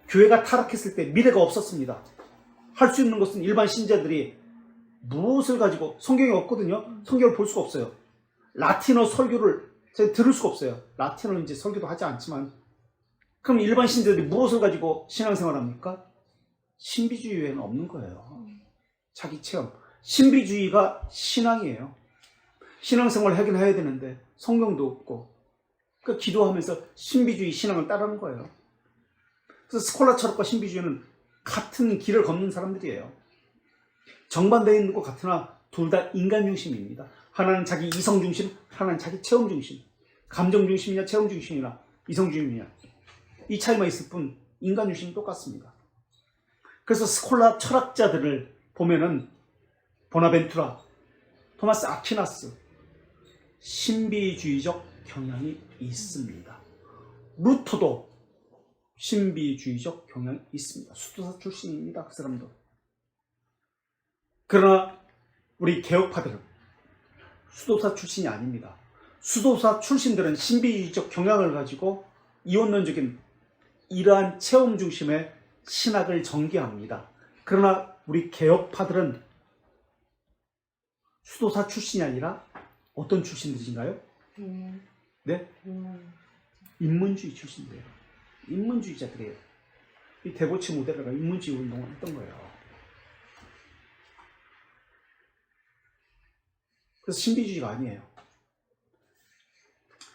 교회가 타락했을 때 미래가 없었습니다. 할 수 있는 것은 일반 신자들이 무엇을 가지고, 성경이 없거든요. 성경을 볼 수가 없어요. 라틴어 설교를 제가 들을 수가 없어요. 라틴어는 이제 설교도 하지 않지만, 그럼 일반 신자들이 무엇을 가지고 신앙생활 합니까? 신비주의 외에는 없는 거예요. 자기 체험. 신비주의가 신앙이에요. 신앙생활을 하긴 해야 되는데 성경도 없고, 그러니까 기도하면서 신비주의 신앙을 따르는 거예요. 그래서 스콜라 철학과 신비주의는 같은 길을 걷는 사람들이에요. 정반대에 있는 것 같으나 둘 다 인간 중심입니다. 하나는 자기 이성 중심, 하나는 자기 체험 중심. 감정 중심이냐 체험 중심이냐 이성 중심이냐, 이 차이만 있을 뿐 인간 중심은 똑같습니다. 그래서 스콜라 철학자들을 보면은 보나벤투라, 토마스 아퀴나스, 신비주의적 경향이 있습니다. 루터도 신비주의적 경향이 있습니다. 수도사 출신입니다. 그 사람도. 그러나 우리 개혁파들은 수도사 출신이 아닙니다. 수도사 출신들은 신비주의적 경향을 가지고 이원론적인 이러한 체험 중심의 신학을 전개합니다. 그러나 우리 개혁파들은 수도사 출신이 아니라 어떤 출신들인가요? 네? 인문주의 출신들이에요. 인문주의자들이에요. 이 대보치 모델가 인문주의 운동을 했던 거예요. 그래서 신비주의가 아니에요.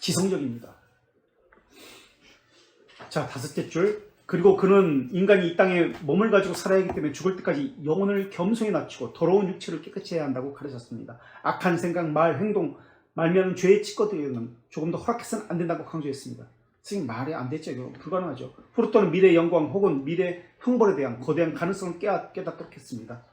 지성적입니다. 자, 다섯째 줄. 그리고 그는 인간이 이 땅에 몸을 가지고 살아야 하기 때문에 죽을 때까지 영혼을 겸손히 낮추고 더러운 육체를 깨끗이 해야 한다고 가르쳤습니다. 악한 생각, 말, 행동, 말미암은 죄에 찌꺼들기는 조금 더 허락해서는 안 된다고 강조했습니다. 선생님, 말이 안 됐죠. 이거 불가능하죠. 프루토는 미래의 영광 혹은 미래 형벌에 대한 거대한 가능성을 깨닫도록 했습니다.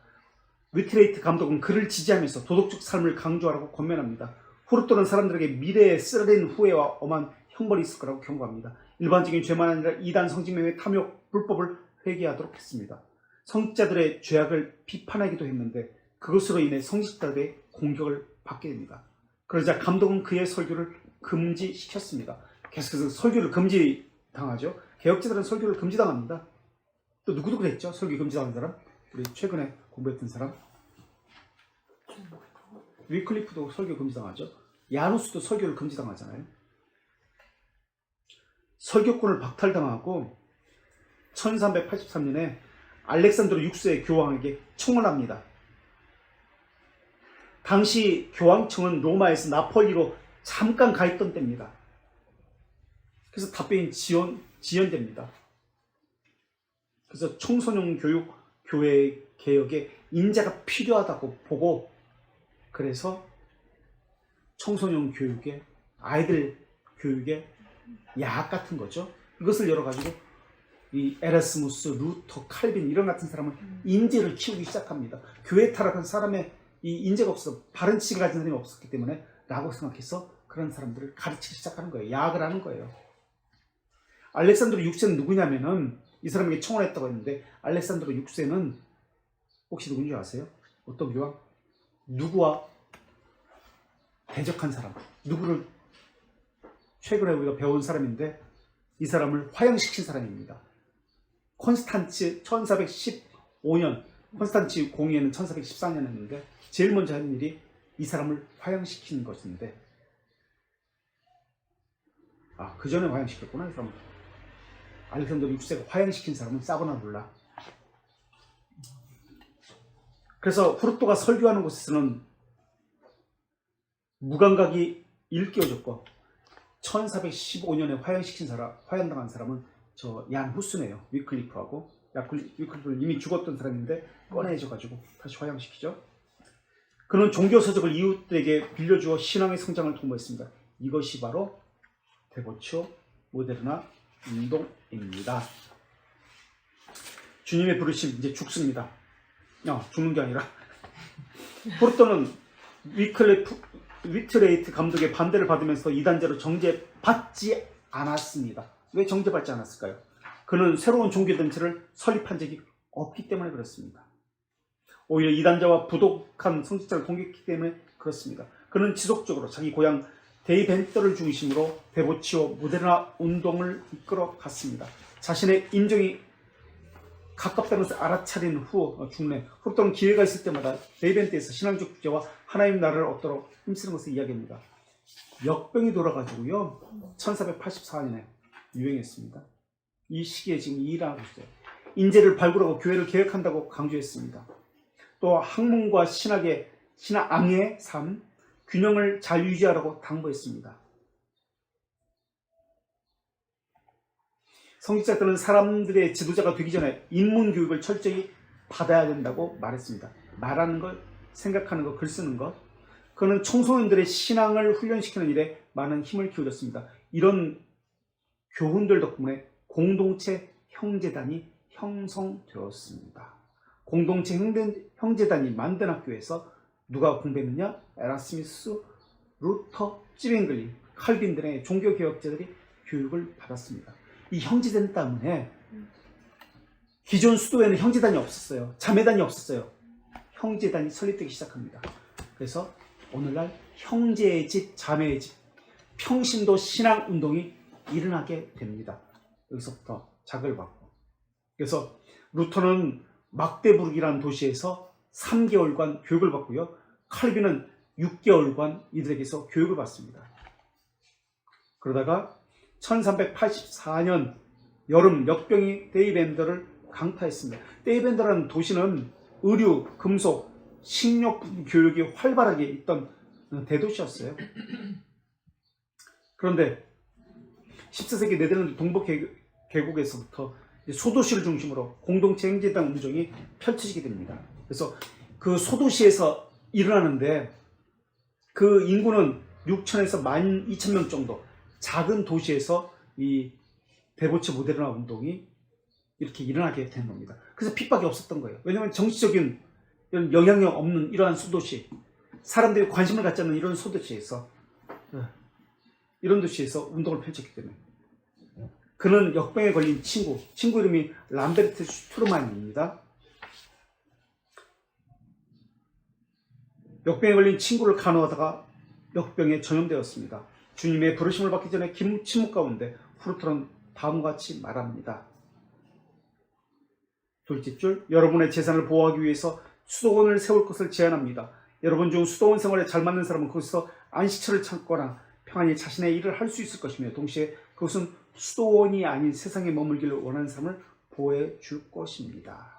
위트레이트 감독은 그를 지지하면서 도덕적 삶을 강조하라고 권면합니다. 후르토는 사람들에게 미래에 쓰라린 후회와 엄한 형벌이 있을 거라고 경고합니다. 일반적인 죄만 아니라 이단 성직명의 탐욕, 불법을 회개하도록 했습니다. 성직자들의 죄악을 비판하기도 했는데 그것으로 인해 성직자들의 공격을 받게 됩니다. 그러자 감독은 그의 설교를 금지시켰습니다. 계속해서 설교를 금지당하죠. 개혁자들은 설교를 금지당합니다. 또 누구도 그랬죠? 설교 금지당한 사람? 우리 최근에 공부했던 사람? 위클리프도 설교 금지당하죠. 야누스도 설교를 금지당하잖아요. 설교권을 박탈당하고 1383년에 알렉산드로 6세의 교황에게 청원합니다. 당시 교황청은 로마에서 나폴리로 잠깐 가 있던 때입니다. 그래서 답변이 지연됩니다. 그래서 청소년 교육 교회 개혁에 인자가 필요하다고 보고, 그래서 청소년 교육에, 아이들 교육에 야학 같은 거죠. 이것을 열어가지고 이 에라스무스, 루터, 칼빈 이런 같은 사람은 인재를 키우기 시작합니다. 교회 타락한 사람의 이 인재가 없어 바른 지식을 가진 사람이 없었기 때문에 라고 생각해서 그런 사람들을 가르치기 시작하는 거예요. 야학을 하는 거예요. 알렉산드로 6세는 누구냐면은 이 사람에게 청혼했다고 했는데 알렉산드로 6세는 혹시 누군지 아세요? 어떤 교황? 누구와 대적한 사람, 누구를 최근에 우리가 배운 사람인데 이 사람을 화형시킨 사람입니다. 콘스탄츠 1415년, 콘스탄츠 공의회는 1414년 했는데 제일 먼저 한 일이 이 사람을 화형시킨 것인데 그 전에 화형시켰구나. 이 사람은 알렉산더 6세가 화형시킨 사람은 사보나룰라. 그래서 후르토가 설교하는 곳에서는 무감각이 일깨워졌고 1415년에 화형당한 사람은 저 얀 후스네요. 위클리프하고 위클리프는 이미 죽었던 사람인데 꺼내져가지고 다시 화형시키죠. 그는 종교서적을 이웃들에게 빌려주어 신앙의 성장을 도모했습니다. 이것이 바로 데보치오 모데르나 운동입니다. 주님의 부르심 이제 죽습니다. 죽는 게 아니라 포르토는 위트레이트 감독의 반대를 받으면서 이단자로 정죄받지 않았습니다. 왜 정죄받지 않았을까요? 그는 새로운 종교단체를 설립한 적이 없기 때문에 그렇습니다. 오히려 이단자와 부독한 성직자를 공격했기 때문에 그렇습니다. 그는 지속적으로 자기 고향 데이벤터를 중심으로 데보치오 모데르나 운동을 이끌어 갔습니다. 자신의 인종이 가깝다는 것을 알아차린 후 중래 후르토는 기회가 있을 때마다 데이벤터에서 신앙적 국제와 하나님 나라를 얻도록 힘쓰는 것을 이야기합니다. 역병이 돌아가지고요 1484년에 유행했습니다. 이 시기에 지금 일하고 있어요. 인재를 발굴하고 교회를 개혁한다고 강조했습니다. 또 학문과 신앙의 삶, 균형을 잘 유지하라고 당부했습니다. 성직자들은 사람들의 지도자가 되기 전에 인문 교육을 철저히 받아야 된다고 말했습니다. 말하는 것, 생각하는 것, 글 쓰는 것. 그는 청소년들의 신앙을 훈련시키는 일에 많은 힘을 기울였습니다. 이런 교훈들 덕분에 공동체 형제단이 형성되었습니다. 공동체 형제단이 만든 학교에서 누가 공부했느냐? 에라스미스, 루터, 찌뱅글리, 칼빈 등의 종교개혁자들이 교육을 받았습니다. 이 형제단 때문에 기존 수도에는 형제단이 없었어요. 자매단이 없었어요. 형제단이 설립되기 시작합니다. 그래서 오늘날 형제의 집, 자매의 집, 평신도 신앙운동이 일어나게 됩니다. 여기서부터 자극을 받고. 그래서 루터는 막데부르크라는 도시에서 3개월간 교육을 받고요. 칼빈은 6개월간 이들에게서 교육을 받습니다. 그러다가 1384년 여름 역병이 데이벤더를 강타했습니다. 데이벤더라는 도시는 의류, 금속, 식료품 교육이 활발하게 있던 대도시였어요. 그런데 14세기 네덜란드 동북 계곡에서부터 소도시를 중심으로 공동체 행제단 운동이 펼쳐지게 됩니다. 그래서 그 소도시에서 일어나는데 그 인구는 6천에서 12,000명 정도 작은 도시에서 이 데보치 모데르나 운동이 이렇게 일어나게 된 겁니다. 그래서 핍박이 없었던 거예요. 왜냐하면 정치적인 이런 영향력 없는 이러한 소도시, 사람들이 관심을 갖지 않는 이런 소도시에서 이런 도시에서 운동을 펼쳤기 때문에 그는 역병에 걸린 친구 이름이 람베르트 슈트르만입니다. 역병에 걸린 친구를 간호하다가 역병에 전염되었습니다. 주님의 부르심을 받기 전에 긴 침묵 가운데 후르토는 다음과 같이 말합니다. 둘째 줄, 여러분의 재산을 보호하기 위해서 수도원을 세울 것을 제안합니다. 여러분 중 수도원 생활에 잘 맞는 사람은 거기서 안식처를 찾거나 평안히 자신의 일을 할 수 있을 것이며 동시에 그것은 수도원이 아닌 세상에 머물기를 원하는 사람을 보호해 줄 것입니다.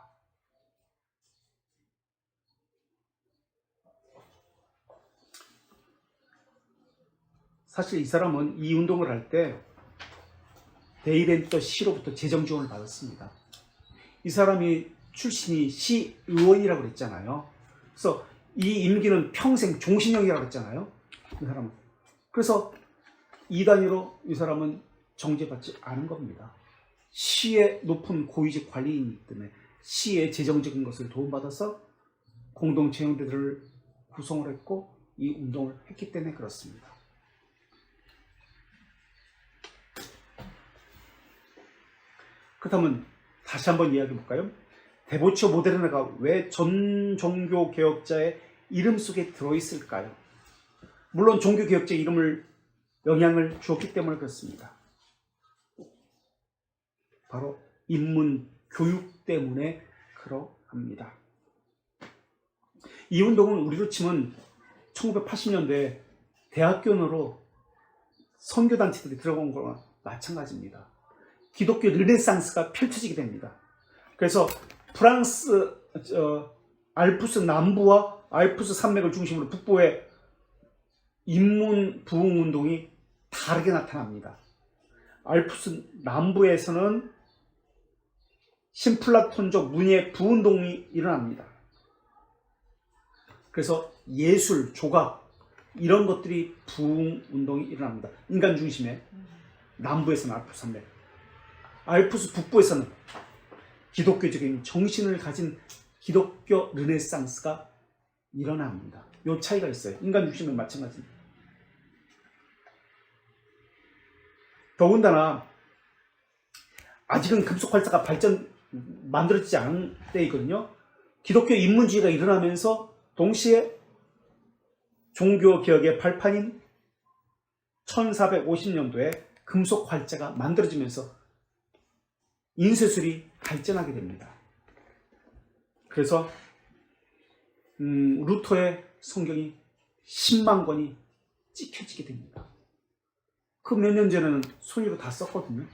사실 이 사람은 이 운동을 할 때 데이벤터 시로부터 재정 지원을 받았습니다. 이 사람이 출신이 시의원이라고 그랬잖아요. 그래서 이 임기는 평생 종신형이라고 그랬잖아요. 이 사람은. 그래서 이 단위로 이 사람은 정죄받지 않은 겁니다. 시의 높은 고위직 관리인이기 때문에 시의 재정적인 것을 도움받아서 공동체 형제들을 구성을 했고 이 운동을 했기 때문에 그렇습니다. 그렇다면 다시 한번 이야기해 볼까요? 데보치오 모데르나가 왜 전 종교 개혁자의 이름 속에 들어있을까요? 물론 종교 개혁자의 이름을 영향을 주었기 때문에 그렇습니다. 바로 인문 교육 때문에 그러합니다. 이 운동은 우리로 치면 1980년대 대학교로 선교단체들이 들어간 거와 마찬가지입니다. 기독교 르네상스가 펼쳐지게 됩니다. 그래서 프랑스 알프스 남부와 알프스 산맥을 중심으로 북부의 인문 부흥 운동이 다르게 나타납니다. 알프스 남부에서는 신플라톤적 문예 부운동이 일어납니다. 그래서 예술, 조각 이런 것들이 부흥 운동이 일어납니다. 인간 중심의 남부에서는 알프스 산맥, 알프스 북부에서는 기독교적인 정신을 가진 기독교 르네상스가 일어납니다. 이 차이가 있어요. 인간 중심은 마찬가지입니다. 더군다나 아직은 금속 활자가 만들어지지 않은 때이거든요. 기독교 인문주의가 일어나면서 동시에 종교 개혁의 발판인 1450년도에 금속 활자가 만들어지면서 인쇄술이 발전하게 됩니다. 그래서 루터의 성경이 10만 권이 찍혀지게 됩니다. 그 몇 년 전에는 손으로 다 썼거든요.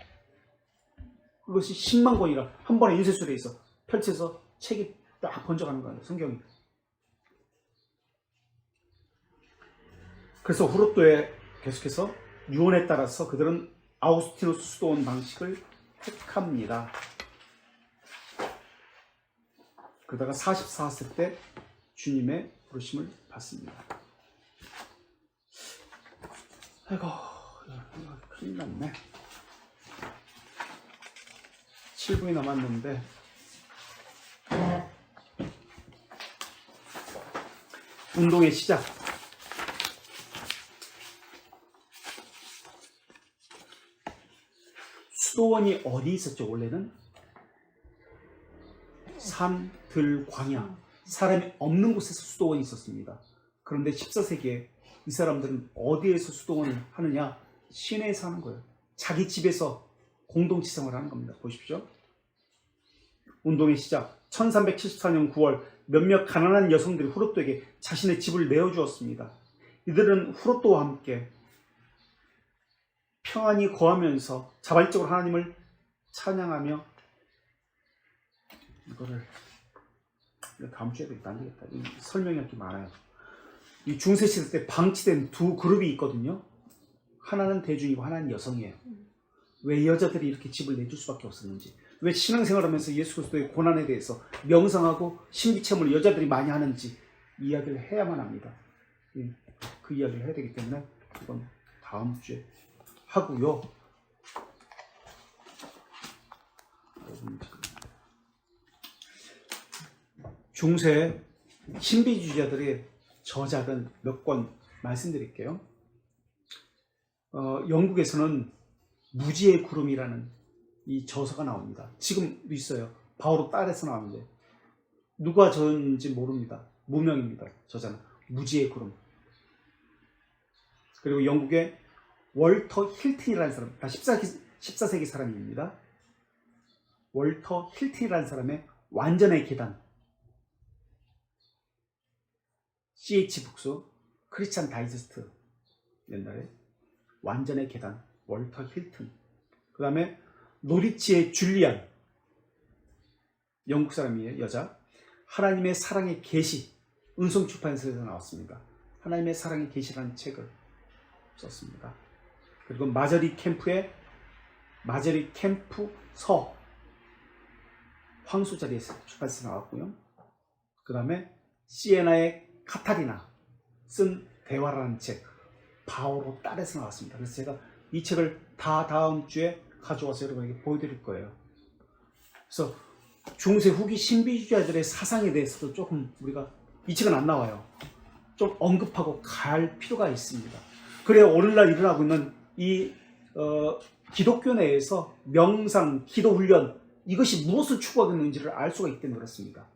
그것이 10만 권이라 한 번에 인쇄술에 있어 펼쳐서 책이 딱 번져가는 거예요. 성경이. 그래서 후르토에 계속해서 유언에 따라서 그들은 아우스티누스 수도원 방식을 택합니다. 그러다가 44세 때 주님의 부르심을 받습니다. 아이고, 큰일 났네. 7분이 남았는데 운동의 시작. 수도원이 어디 있었죠? 원래는 산, 들, 광야, 사람이 없는 곳에서 수도원이 있었습니다. 그런데 14세기에 이 사람들은 어디에서 수도원을 하느냐? 시내에서 하는 거예요. 자기 집에서 공동체 생활을 하는 겁니다. 보십시오. 운동의 시작. 1374년 9월 몇몇 가난한 여성들이 후르토에게 자신의 집을 내어주었습니다. 이들은 후르토와 함께 평안히 거하면서 자발적으로 하나님을 찬양하며 이거를 다음 주에도 안 되겠다. 이 설명이 이렇게 많아요. 이 중세시대 때 방치된 두 그룹이 있거든요. 하나는 대중이고 하나는 여성이에요. 왜 여자들이 이렇게 집을 내줄 수밖에 없었는지, 왜 신앙생활하면서 예수 그리스도의 고난에 대해서 명상하고 신비체험을 여자들이 많이 하는지 이야기를 해야만 합니다. 그 이야기를 해야 되기 때문에 이건 다음 주에 하고요. 중세 신비주의자들의 저작은 몇 권 말씀드릴게요. 영국에서는 무지의 구름이라는 이 저서가 나옵니다. 지금도 있어요. 바오로 딸에서 나오는데 누가 저인지 모릅니다. 무명입니다. 저자는 무지의 구름. 그리고 영국의 월터 힐튼이라는 사람, 다 14세기 사람입니다. 월터 힐튼이라는 사람의 완전의 계단, CH 북스, 크리스찬 다이제스트, 옛날에 완전의 계단, 월터 힐튼. 그 다음에 노리치의 줄리안, 영국 사람이에요. 여자. 하나님의 사랑의 계시, 은송 출판사에서 나왔습니다. 하나님의 사랑의 계시라는 책을 썼습니다. 그리고 마저리 캠프의 마저리 캠프 서, 황소자리에서 출판사에서 나왔고요. 그 다음에 시에나의 카타리나 쓴 대화라는 책, 바오로 딸에서 나왔습니다. 그래서 제가 이 책을 다 다음 주에 가져와서 여러분에게 보여드릴 거예요. 그래서 중세 후기 신비주의자들의 사상에 대해서도 조금 우리가 이 책은 안 나와요. 좀 언급하고 갈 필요가 있습니다. 그래야 오늘날 일어나고 있는 이 기독교 내에서 명상, 기도 훈련 이것이 무엇을 추구하고 있는지를 알 수가 있기 때문에 그렇습니다.